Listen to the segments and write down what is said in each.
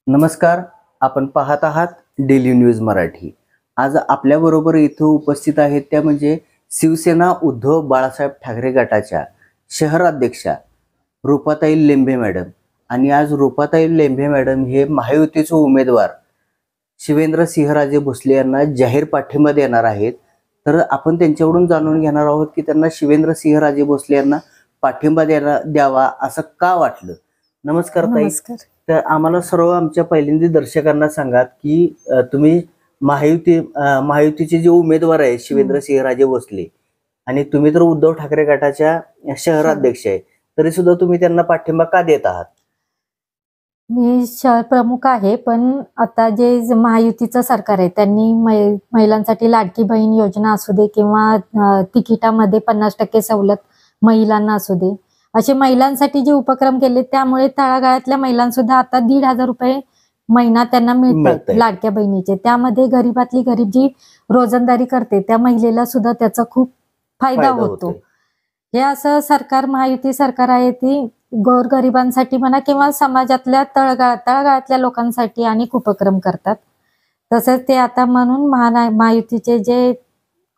नमस्कार. आपण पाहत आहात डेली न्यूज मराठी. आज आपल्याबरोबर इथं उपस्थित आहेत त्या म्हणजे शिवसेना उद्धव बाळासाहेब ठाकरे गटाच्या शहराध्यक्षा रूपाताई लेंभे मॅडम. आणि आज रूपाताई लेंभे मॅडम हे महायुतीचे उमेदवार शिवेंद्रसिंहराजे भोसले यांना जाहीर पाठिंबा देणार आहेत. तर आपण त्यांच्याकडून जाणून घेणार आहोत की त्यांना शिवेंद्रसिंहराजे भोसले यांना पाठिंबा द्यावा असं का वाटलं. नमस्कार ताई. तर आम्हाला सर्व आमच्या पहिल्यांदा दर्शकांना सांगा की तुम्ही महायुतीचे जे उमेदवार आहे शिवेंद्रसिंहराजे भोसले आणि तुम्ही तर उद्धव ठाकरे गटाच्या शहराध्यक्ष आहे, तरी सुद्धा तुम्ही त्यांना पाठिंबा का देत आहात? मी शहर प्रमुख आहे, पण आता जे महायुतीचं सरकार आहे त्यांनी महिलांसाठी लाडकी बहीण योजना असू दे किंवा तिकिटामध्ये 50% सवलत महिलांना असू दे, असे महिलांसाठी जे उपक्रम केले त्यामुळे तळागाळातल्या महिलांसुद्धा आता 1,500 रुपये महिना त्यांना मिळतात लाडक्या बहिणीचे. त्यामध्ये गरीबातली गरीब जी रोजंदारी करते त्या महिलेला सुद्धा त्याचा खूप फायदा होतो. हे असं सरकार महायुती सरकार आहे ती गोरगरिबांसाठी म्हणा किंवा समाजातल्या तळागाळातल्या लोकांसाठी अनेक उपक्रम करतात. तसंच ते आता म्हणून महायुतीचे जे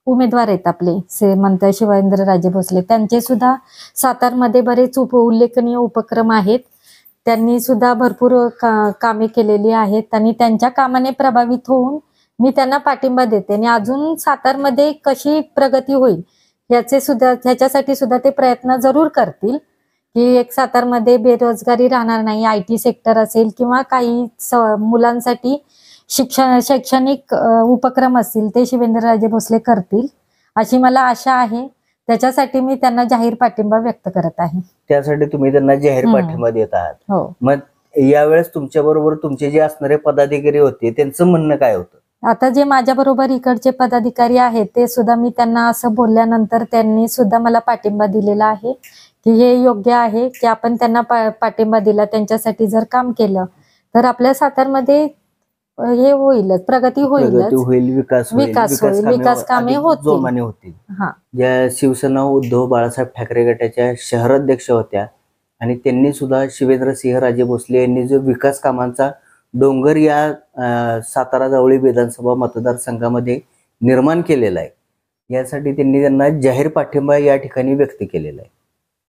उमेदवार आहेत आपले श्रीमंत शिवेंद्रराजे भोसले, त्यांचे सुद्धा सातारमध्ये बरेच उल्लेखनीय उपक्रम आहेत. त्यांनी सुद्धा भरपूर कामे केलेली आहेत आणि त्यांच्या कामाने प्रभावित होऊन मी त्यांना पाठिंबा देते. आणि अजून सातारमध्ये कशी प्रगती होईल ह्याच्यासाठी सुद्धा ते प्रयत्न जरूर करतील की एक सातारमध्ये बेरोजगारी राहणार नाही. IT सेक्टर असेल किंवा काही मुलांसाठी शैक्षणिक उपक्रम असतील ते शिवेंद्रराजे भोसले करतील अशी मला आशा आहे. त्याच्यासाठी मी त्यांना जाहीर पाठिंबा व्यक्त करत आहे. त्यासाठी तुम्ही त्यांना जाहीर पाठिंबा देत आहात. हो. मग यावेळेस तुमच्या बरोबर तुमचे जे असणारे पदाधिकारी होते त्यांचं म्हणणं काय होतं? आता जे माझ्या बरोबर इकडचे पदाधिकारी आहेत ते सुद्धा मी त्यांना असं बोलल्यानंतर त्यांनी सुद्धा मला पाठिंबा दिलेला आहे की हे योग्य आहे की आपण त्यांना पाठिंबा दिला, त्यांच्यासाठी जर काम केलं तर आपल्या सातारमध्ये हे होईलच, प्रगती होईल, विकास कामे होतील. ज्या शिवसेना उद्धव बाळासाहेब ठाकरे गटाच्या शहराध्यक्ष होत्या आणि त्यांनी सुद्धा शिवेंद्रसिंहराजे भोसले यांनी जो विकास कामांचा डोंगर या सातारा जावळी विधानसभा मतदारसंघामध्ये निर्माण केलेला आहे, यासाठी त्यांनी त्यांना जाहीर पाठिंबा या ठिकाणी व्यक्त केलेला आहे.